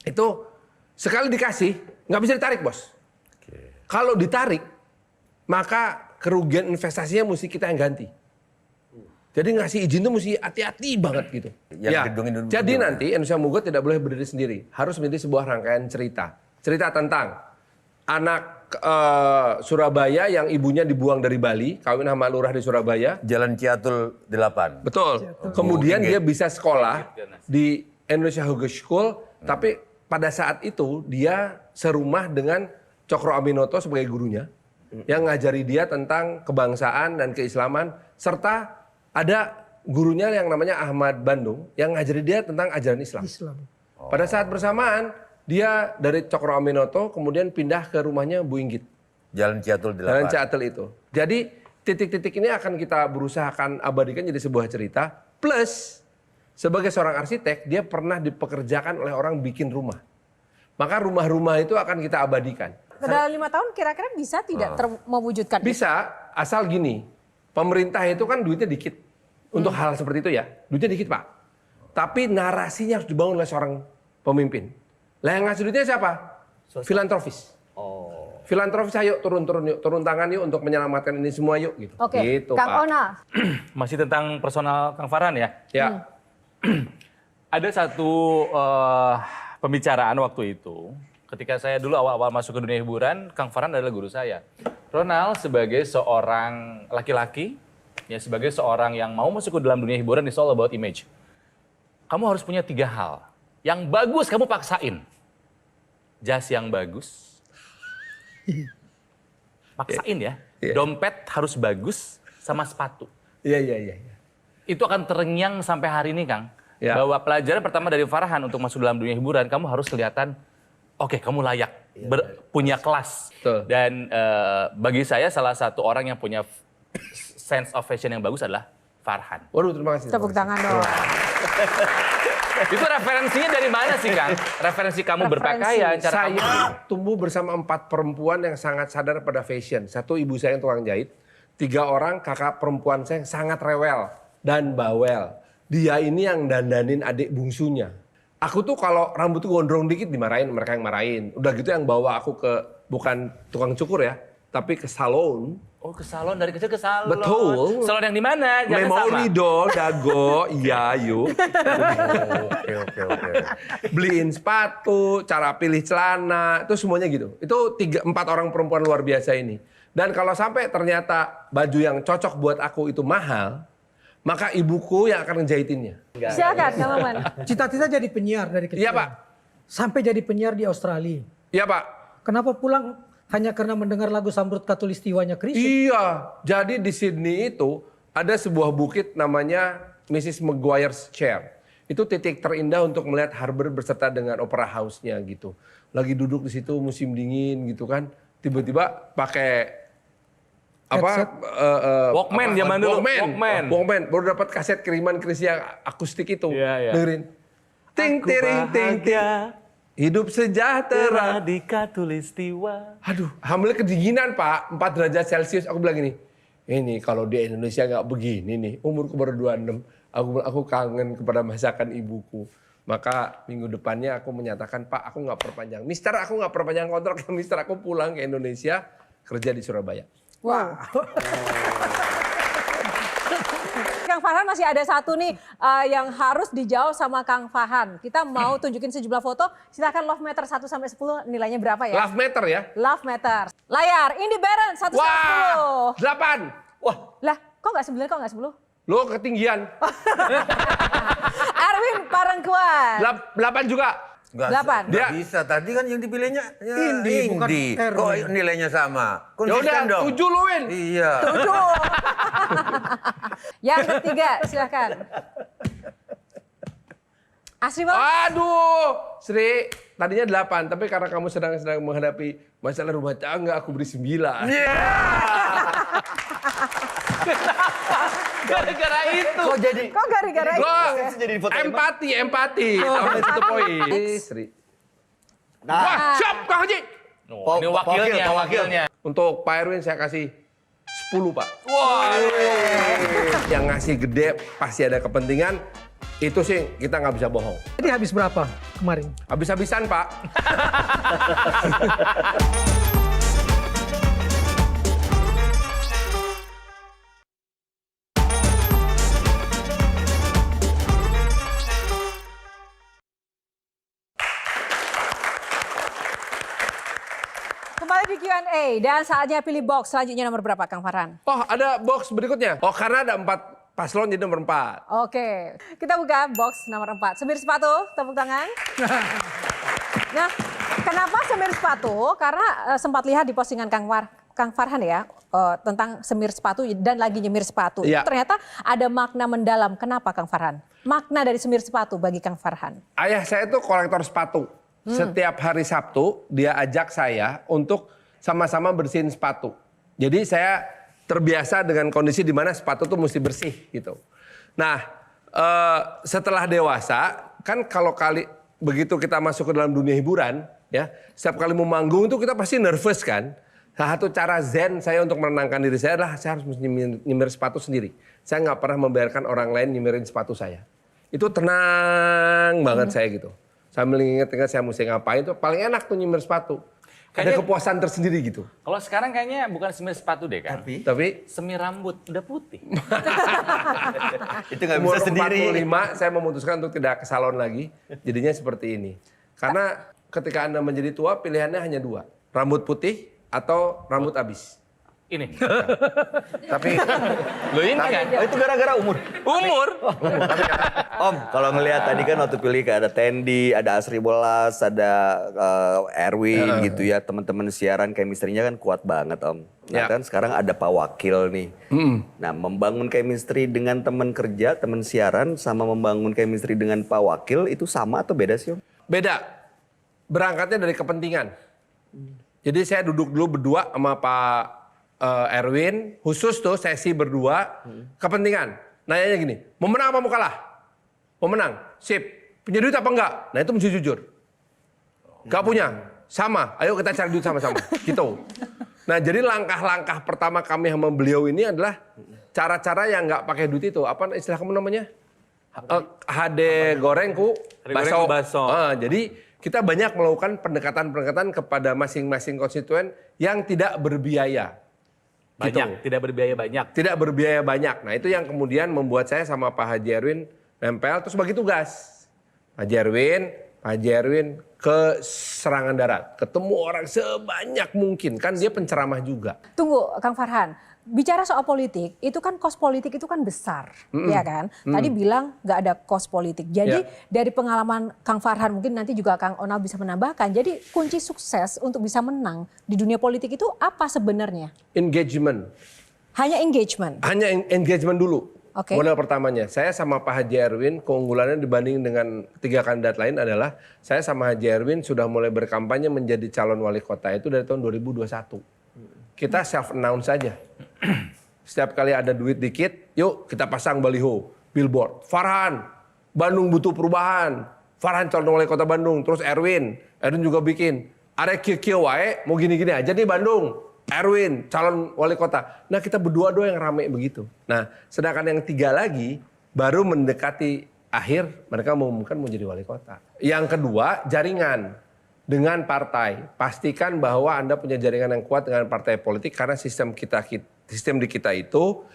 Speaker 6: Itu sekali dikasih nggak bisa ditarik, Bos. Kalau ditarik, maka kerugian investasinya mesti kita yang ganti. Jadi ngasih izin itu mesti hati-hati banget gitu.
Speaker 5: Yang gedung Indonesia.
Speaker 6: Jadi nanti Indonesia Menggugat tidak boleh berdiri sendiri. Harus menjadi sebuah rangkaian cerita. Cerita tentang anak Surabaya yang ibunya dibuang dari Bali, kawin sama lurah di Surabaya.
Speaker 5: Jalan Ciatul 8.
Speaker 6: Betul. Kemudian dia bisa sekolah di Indonesia Hogeschool, tapi pada saat itu dia serumah dengan Cokro Aminoto sebagai gurunya, yang ngajari dia tentang kebangsaan dan keislaman, serta ada gurunya yang namanya Ahmad Bandung yang ngajari dia tentang ajaran Islam. Pada saat bersamaan dia dari Cokro Aminoto kemudian pindah ke rumahnya Bu Inggit.
Speaker 5: Jalan Ciatul 8.
Speaker 6: Jalan Ciatul itu. Jadi titik-titik ini akan kita berusahakan abadikan jadi sebuah cerita. Plus sebagai seorang arsitek dia pernah dipekerjakan oleh orang bikin rumah. Maka rumah-rumah itu akan kita abadikan.
Speaker 7: Dalam 5 tahun kira-kira bisa tidak mewujudkan?
Speaker 6: Bisa, asal gini. Pemerintah itu kan duitnya dikit. Untuk hal seperti itu ya, duitnya dikit Pak. Tapi narasinya harus dibangun oleh seorang pemimpin. Lah yang ngasih duitnya siapa? Filantropis. Filantropis, ayo turun tangan yuk untuk menyelamatkan ini semua yuk. Gitu.
Speaker 7: Oke,
Speaker 6: Gitu,
Speaker 7: Kang
Speaker 6: Pak.
Speaker 7: Ona.
Speaker 4: Masih tentang personal Kang Farhan ya.
Speaker 6: Ya,
Speaker 4: Ada satu pembicaraan waktu itu, ketika saya dulu awal-awal masuk ke dunia hiburan, Kang Farhan adalah guru saya. Ronald sebagai seorang laki-laki, ya sebagai seorang yang mau masuk ke dalam dunia hiburan, it's all about image. Kamu harus punya 3 hal. Yang bagus kamu paksain. Jas yang bagus. Paksain ya. Dompet harus bagus sama sepatu.
Speaker 6: Iya.
Speaker 4: Itu akan terenyang sampai hari ini, Kang.
Speaker 6: Ya.
Speaker 4: Bahwa pelajaran pertama dari Farhan untuk masuk dalam dunia hiburan, kamu harus kelihatan, oke, kamu layak, punya kelas.
Speaker 6: Betul.
Speaker 4: Dan bagi saya salah satu orang yang punya sense of fashion yang bagus adalah Farhan.
Speaker 6: Waduh, terima kasih.
Speaker 7: Tepuk tangan dong.
Speaker 4: Itu referensinya dari mana sih, Kang? Referensi kamu berpakaian, cara kamu...
Speaker 6: Saya tumbuh bersama 4 perempuan yang sangat sadar pada fashion. 1 ibu saya yang tukang jahit. 3 orang kakak perempuan saya yang sangat rewel dan bawel. Dia ini yang dandanin adik bungsunya. Aku tuh kalau rambut tuh gondrong dikit dimarahin, mereka yang marahin. Udah gitu yang bawa aku ke, bukan tukang cukur ya, tapi ke salon.
Speaker 4: Oh, ke salon, dari kecil ke salon.
Speaker 6: Betul.
Speaker 4: Salon yang di mana? Jangan sama.
Speaker 6: Memorido, Dago, iya yuk.
Speaker 5: Oke.
Speaker 6: Beliin sepatu, cara pilih celana, itu semuanya gitu. Itu 4 orang perempuan luar biasa ini. Dan kalau sampai ternyata baju yang cocok buat aku itu mahal, maka ibuku yang akan ngejahitinnya.
Speaker 7: Silakan, Kang Maman.
Speaker 2: Cita-cita jadi penyiar dari kecil.
Speaker 6: Iya, Pak.
Speaker 2: Sampai jadi penyiar di Australia.
Speaker 6: Iya, Pak.
Speaker 2: Kenapa pulang hanya karena mendengar lagu Sambrut Katulistiwanya Kristus?
Speaker 6: Iya, jadi di Sydney itu ada sebuah bukit namanya Mrs. Maguire's Chair. Itu titik terindah untuk melihat harbor berserta dengan opera house-nya gitu. Lagi duduk di situ musim dingin gitu kan, tiba-tiba pakai
Speaker 4: Walkman zaman dulu.
Speaker 6: Walkman. Baru dapat kaset kiriman Chris yang akustik itu.
Speaker 4: Iya.
Speaker 6: Dengerin. Ting ting ting ting. Hidup sejahtera.
Speaker 4: di Katulistiwa.
Speaker 6: Aduh, hamilnya kedinginan Pak, 4 derajat Celcius. Aku bilang gini, ini kalau di Indonesia nggak begini nih, umurku baru 26, aku kangen kepada masakan ibuku. Maka minggu depannya aku menyatakan, Pak, aku nggak perpanjang. Mister, aku nggak perpanjang kontrak. Mister, aku pulang ke Indonesia, kerja di Surabaya.
Speaker 7: Wow. Kang Farhan masih ada satu nih yang harus dijawab sama Kang Farhan. Kita mau tunjukin sejumlah foto. Silakan love meter 1 sampai 10 nilainya berapa ya?
Speaker 6: Love meter ya?
Speaker 7: Love meter. Layar Indi Beren 1 sampai 10.
Speaker 6: 8. Wah,
Speaker 7: Lah, kok nggak 9? Kok nggak 10?
Speaker 6: lo ketinggian.
Speaker 7: Erwin Parangkuan.
Speaker 6: 8 juga.
Speaker 5: Nggak
Speaker 6: Dia-
Speaker 5: bisa. Tadi kan yang dipilihnya ya,
Speaker 2: Indi, bukan Erwin.
Speaker 5: Kok nilainya sama?
Speaker 6: Ya
Speaker 5: Konsisten
Speaker 6: udah,
Speaker 5: dong.
Speaker 6: 7 lu Win.
Speaker 5: Iya.
Speaker 7: 7. Yang ketiga, silakan. Asri Bang.
Speaker 6: Aduh, Sri, tadinya 8, tapi karena kamu sedang menghadapi masalah rumah tangga, aku beri 9.
Speaker 4: Gara-gara itu.
Speaker 5: Kok jadi
Speaker 7: Kok gara-gara itu?
Speaker 6: Lo
Speaker 7: ya?
Speaker 6: empati. Tambah 1 poin. Sri. Wah, siap Kang Haji.
Speaker 4: Oh, ini wakilnya.
Speaker 6: Untuk Pak Erwin saya kasih 10, Pak. Wah. Yang ngasih gede pasti ada kepentingan. Itu sih kita nggak bisa bohong.
Speaker 2: Jadi habis berapa kemarin?
Speaker 6: Habis-habisan, Pak.
Speaker 7: Kembali di Q&A dan saatnya pilih box. Selanjutnya nomor berapa Kang Farhan?
Speaker 6: Oh, ada box berikutnya. Oh, karena ada 4 paslon jadi nomor 4.
Speaker 7: Oke, kita buka box nomor 4. Semir sepatu, tepuk tangan. Nah, kenapa semir sepatu? Karena sempat lihat di postingan Kang Farhan ya, tentang semir sepatu dan lagi nyemir sepatu.
Speaker 6: Iya.
Speaker 7: Ternyata ada makna mendalam. Kenapa Kang Farhan? Makna dari semir sepatu bagi Kang Farhan.
Speaker 6: Ayah saya itu kolektor sepatu. Setiap hari Sabtu dia ajak saya untuk sama-sama bersihin sepatu. Jadi saya terbiasa dengan kondisi di mana sepatu tuh mesti bersih gitu. Nah, setelah dewasa kan kalau begitu kita masuk ke dalam dunia hiburan ya, setiap kali mau manggung tuh kita pasti nervous kan. Salah satu cara zen saya untuk menenangkan diri saya adalah saya harus nyemir sepatu sendiri. Saya nggak pernah membiarkan orang lain nyemirin sepatu saya. Itu tenang banget saya gitu. Sambil ingat-ingat saya mesti ngapain tuh paling enak tuh nyemir sepatu. Ada
Speaker 4: Kayaknya-
Speaker 6: kepuasan tersendiri gitu.
Speaker 4: Kalau sekarang kayaknya bukan semir sepatu deh kan.
Speaker 6: Tapi
Speaker 4: Semir rambut, udah putih.
Speaker 3: Itu nggak
Speaker 6: umur
Speaker 3: bisa sendiri.
Speaker 6: 45 saya memutuskan untuk tidak ke salon lagi. Jadinya seperti ini. Karena ketika Anda menjadi tua pilihannya hanya 2. Rambut putih atau rambut habis.
Speaker 4: Ini.
Speaker 6: Tapi
Speaker 4: Lo ini kan?
Speaker 3: Oh, itu gara-gara umur.
Speaker 4: Umur.
Speaker 3: Om, kalau ngelihat tadi kan waktu pilih kayak ada Tendi, ada Asri Bolas, ada Erwin gitu ya. Teman-teman siaran chemistry-nya kan kuat banget Om. Nah
Speaker 6: Ya.
Speaker 3: kan sekarang ada Pak Wakil nih. Nah membangun chemistry dengan teman kerja, teman siaran sama membangun chemistry dengan Pak Wakil itu sama atau beda sih Om?
Speaker 6: beda. Berangkatnya dari kepentingan. Jadi saya duduk dulu berdua sama Pak Erwin, khusus tuh sesi berdua, kepentingan. Nanyanya gini, mau menang apa mau kalah? Mau menang, sip. Punya duit apa enggak? Nah itu mesti jujur. Gak punya, sama. Ayo kita cari duit sama-sama. Gitu. Nah jadi langkah-langkah pertama kami sama beliau ini adalah cara-cara yang nggak pakai duit itu. Apa istilah kamu namanya? HD goreng ku baso. Jadi kita banyak melakukan pendekatan-pendekatan kepada masing-masing konstituen yang tidak berbiaya.
Speaker 4: Banyak, tidak berbiaya banyak.
Speaker 6: Tidak berbiaya banyak. Nah itu yang kemudian membuat saya sama Pak Haji Erwin nempel terus bagi tugas. Pak Haji Erwin ke serangan darat. Ketemu orang sebanyak mungkin. Kan dia penceramah juga.
Speaker 7: Tunggu Kang Farhan, bicara soal politik, itu kan kos politik itu kan besar, ya kan? Tadi bilang nggak ada kos politik. Jadi dari pengalaman Kang Farhan, mungkin nanti juga Kang Onal bisa menambahkan. Jadi kunci sukses untuk bisa menang di dunia politik itu apa sebenarnya?
Speaker 6: Engagement.
Speaker 7: Hanya engagement.
Speaker 6: Hanya engagement dulu.
Speaker 7: Oke.
Speaker 6: Modal pertamanya. Saya sama Pak Haji Erwin, keunggulannya dibanding dengan 3 kandidat lain adalah saya sama Haji Erwin sudah mulai berkampanye menjadi calon wali kota itu dari tahun 2021. Kita self-announce saja. Setiap kali ada duit dikit, yuk kita pasang baliho, billboard. Farhan, Bandung butuh perubahan. Farhan calon wali kota Bandung. Terus Erwin juga bikin. Ada kio wae, mau gini-gini aja nih Bandung. Erwin, calon wali kota. Nah kita berdua yang rame begitu. Nah sedangkan yang 3 lagi baru mendekati akhir mereka mengumumkan mau jadi wali kota. Yang kedua jaringan dengan partai. Pastikan bahwa Anda punya jaringan yang kuat dengan partai politik karena sistem di kita itu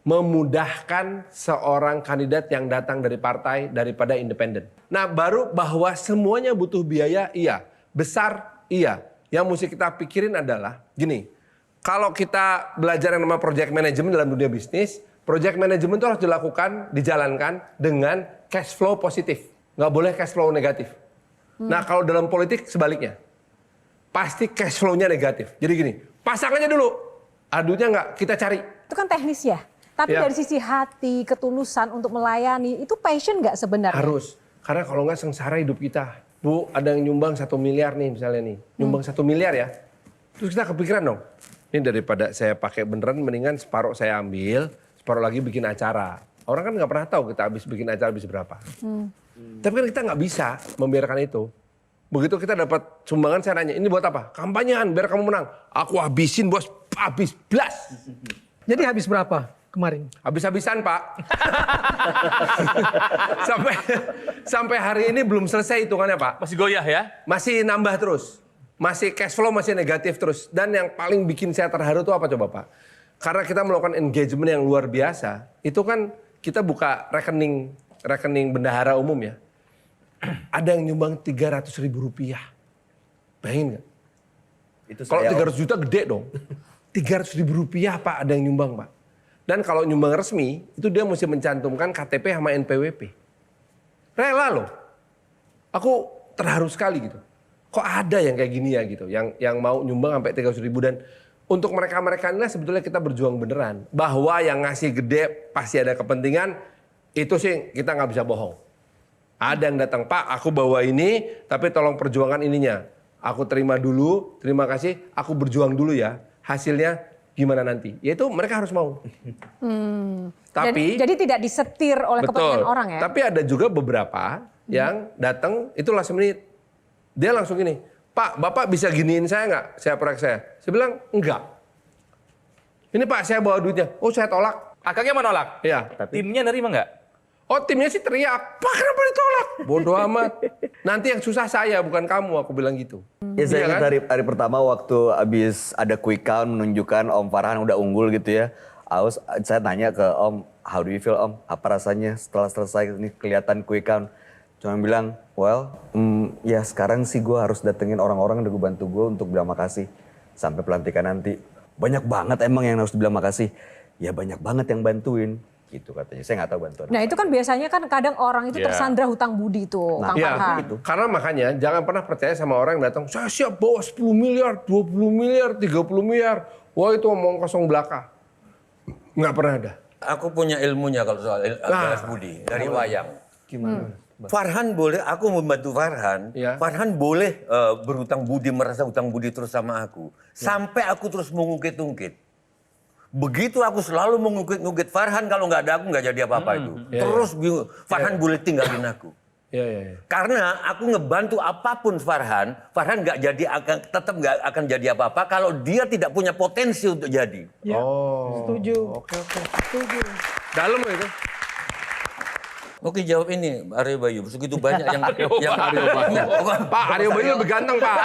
Speaker 6: memudahkan seorang kandidat yang datang dari partai daripada independen. Nah baru bahwa semuanya butuh biaya, iya. Besar, iya. Yang mesti kita pikirin adalah gini, kalau kita belajar yang namanya project management dalam dunia bisnis, project management itu harus dilakukan, dijalankan dengan cash flow positif. Nggak boleh cash flow negatif. Nah kalau dalam politik sebaliknya, pasti cash flow-nya negatif. Jadi gini, pasang aja dulu, adunya nggak, kita cari.
Speaker 7: Itu kan teknis ya. Tapi dari sisi hati, ketulusan untuk melayani, itu passion nggak sebenarnya?
Speaker 6: Harus, karena kalau nggak sengsara hidup kita. Bu, ada yang nyumbang 1 miliar nih misalnya nih. Nyumbang 1 miliar ya. Terus kita kepikiran dong. Ini daripada saya pakai beneran, mendingan separuh saya ambil, separuh lagi bikin acara. Orang kan nggak pernah tahu kita habis bikin acara habis berapa. Tapi kan kita nggak bisa membiarkan itu. Begitu kita dapat sumbangan, saya nanya, ini buat apa? Kampanyean, biar kamu menang. Aku habisin bos, habis blas.
Speaker 2: Jadi habis berapa kemarin?
Speaker 6: Habis-habisan Pak. sampai hari ini belum selesai hitungannya Pak.
Speaker 4: Masih goyah ya?
Speaker 6: Masih nambah terus. Masih cash flow masih negatif terus. Dan yang paling bikin saya terharu itu apa coba Pak? Karena kita melakukan engagement yang luar biasa. Itu kan kita buka rekening bendahara umum ya. Ada yang nyumbang 300.000 rupiah. Bayangin nggak?
Speaker 3: Itu
Speaker 6: Kalau
Speaker 3: saya,
Speaker 6: 300 juta gede dong. 300.000 rupiah Pak ada yang nyumbang Pak. Dan kalau nyumbang resmi itu dia mesti mencantumkan KTP sama NPWP. Rela loh. Aku terharu sekali gitu. Kok ada yang kayak gini ya gitu. Yang mau nyumbang sampai 300.000 dan untuk mereka-mereka ini sebetulnya kita berjuang beneran. Bahwa yang ngasih gede pasti ada kepentingan. Itu sih kita nggak bisa bohong. Ada yang datang, Pak aku bawa ini tapi tolong perjuangan ininya. Aku terima dulu, terima kasih, aku berjuang dulu ya. Hasilnya gimana nanti? Yaitu mereka harus mau. Tapi
Speaker 7: jadi tidak disetir oleh kepentingan orang ya?
Speaker 6: Tapi ada juga beberapa yang datang itu last menit. Dia langsung gini, Pak Bapak bisa giniin saya nggak? Saya proyek saya. Saya bilang enggak. Ini Pak saya bawa duitnya. Oh saya tolak.
Speaker 4: Akangnya menolak?
Speaker 6: Iya.
Speaker 4: Timnya nerima nggak?
Speaker 6: Oh timnya sih teriak, Pak kenapa ditolak? Bodoh amat. Nanti yang susah saya bukan kamu, aku bilang gitu.
Speaker 3: ya saya
Speaker 6: Iya
Speaker 3: ingat
Speaker 6: kan?
Speaker 3: hari pertama waktu abis ada quick count menunjukkan Om Farhan udah unggul gitu ya. Saya tanya ke Om, how do you feel Om? Apa rasanya setelah selesai ini kelihatan quick count? Cuma bilang, well, ya sekarang sih gue harus datengin orang-orang yang udah bantu gue untuk bilang makasih. Sampai pelantikan nanti. banyak banget emang yang harus dibilang makasih. Ya banyak banget yang bantuin. Gitu katanya, saya nggak tahu bantuan.
Speaker 7: Nah itu kan biasanya kan kadang orang itu tersandra hutang budi tuh, Kang
Speaker 6: Iya,
Speaker 7: Farhan.
Speaker 3: gitu.
Speaker 6: karena makanya jangan pernah percaya sama orang yang datang, saya siap bawa 10 miliar, 20 miliar, 30 miliar. Wah itu omong kosong belaka. Nggak pernah ada.
Speaker 5: Aku punya ilmunya kalau soal balas budi dari wayang.
Speaker 6: Gimana?
Speaker 5: Farhan boleh, aku membantu Farhan.
Speaker 6: Ya.
Speaker 5: Farhan boleh berhutang budi, merasa hutang budi terus sama aku. Sampai aku terus mengungkit-ungkit. Begitu aku selalu mengungkit-ungkit Farhan, kalau nggak ada aku nggak jadi apa-apa itu. Terus bingung, Farhan boleh tinggalin aku.
Speaker 6: Iya.
Speaker 5: Karena aku ngebantu apapun Farhan nggak jadi tetap nggak akan jadi apa-apa kalau dia tidak punya potensi untuk jadi.
Speaker 2: Ya,
Speaker 6: Oh.
Speaker 2: setuju.
Speaker 6: Oke.
Speaker 2: Setuju.
Speaker 6: Dalam itu.
Speaker 5: Oke, jawab ini Aryo Bayu. Segitu banyak yang
Speaker 6: Aryo Bayu. Pak, Aryo Bayu lebih ganteng, Pak.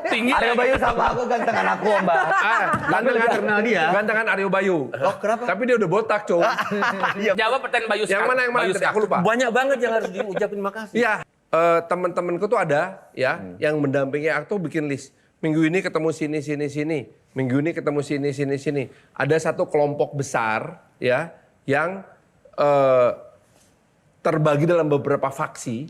Speaker 6: Tinggi.
Speaker 3: Aryo Bayu sama aku gantengan aku, Mbak.
Speaker 6: Gantengan
Speaker 3: kenal dia.
Speaker 6: Gantengan Aryo Bayu.
Speaker 3: Oh, kenapa?
Speaker 6: Tapi dia udah botak, Cok.
Speaker 4: Jawab pertanyaan Bayu
Speaker 6: Yang mana
Speaker 4: Bayu
Speaker 6: tadi? Aku lupa.
Speaker 5: banyak banget yang harus diucapin makasih.
Speaker 6: Iya, teman-temanku tuh ada ya yang mendampingi aku tuh bikin list. Minggu ini ketemu sini. Minggu ini ketemu sini. Ada satu kelompok besar ya yang terbagi dalam beberapa faksi.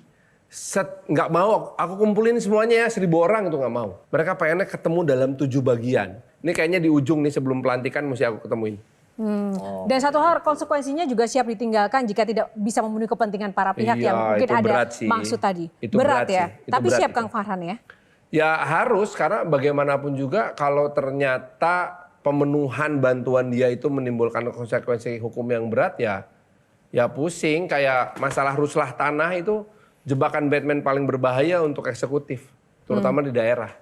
Speaker 6: Nggak mau aku kumpulin semuanya ya 1.000 orang itu nggak mau. Mereka pengennya ketemu dalam 7 bagian. Ini kayaknya di ujung nih sebelum pelantikan mesti aku ketemuin.
Speaker 7: Dan satu hal konsekuensinya juga siap ditinggalkan jika tidak bisa memenuhi kepentingan para pihak
Speaker 6: Iya,
Speaker 7: yang mungkin
Speaker 6: itu
Speaker 7: ada
Speaker 6: berat sih.
Speaker 7: maksud tadi.
Speaker 6: Itu
Speaker 7: berat
Speaker 6: berat
Speaker 7: ya.
Speaker 6: sih. Itu
Speaker 7: Tapi
Speaker 6: berat
Speaker 7: siap
Speaker 6: itu.
Speaker 7: Kang Farhan ya.
Speaker 6: Ya harus, karena bagaimanapun juga kalau ternyata pemenuhan bantuan dia itu menimbulkan konsekuensi hukum yang berat ya pusing. Kayak masalah ruslah tanah itu jebakan Batman paling berbahaya untuk eksekutif, terutama di daerah.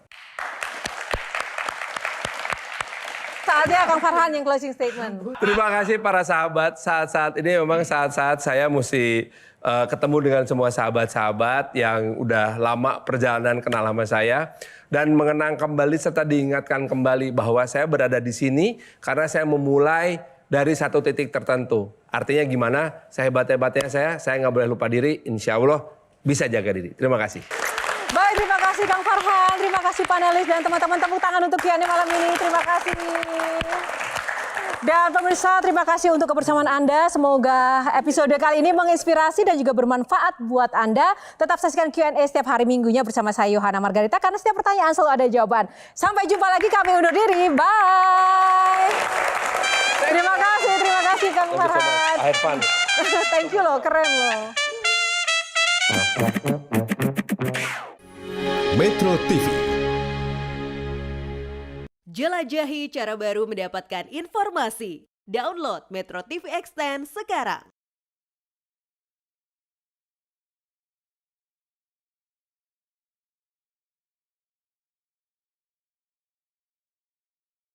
Speaker 7: Saatnya Kang Farhan yang closing statement.
Speaker 6: Terima kasih para sahabat. Saat-saat ini memang saat-saat saya mesti ketemu dengan semua sahabat-sahabat yang udah lama perjalanan kenal sama saya. Dan mengenang kembali serta diingatkan kembali bahwa saya berada di sini karena saya memulai dari satu titik tertentu. Artinya gimana? Sehebat-hebatnya saya nggak boleh lupa diri. Insya Allah bisa jaga diri. Terima kasih.
Speaker 7: Baik, terima kasih Kang Farhan, terima kasih panelis dan teman-teman, tepuk tangan untuk Q&A malam ini. Terima kasih. Dan pemirsa, terima kasih untuk kebersamaan Anda. Semoga episode kali ini menginspirasi dan juga bermanfaat buat Anda. Tetap saksikan Q&A setiap hari Minggunya bersama saya Yohana Margarita karena setiap pertanyaan selalu ada jawaban. Sampai jumpa lagi, kami undur diri. Bye. Terima kasih Kang Farhan.
Speaker 6: Have fun.
Speaker 7: Thank you loh, keren loh.
Speaker 1: Metro TV.
Speaker 8: Jelajahi cara baru mendapatkan informasi. Download Metro TV Extend sekarang.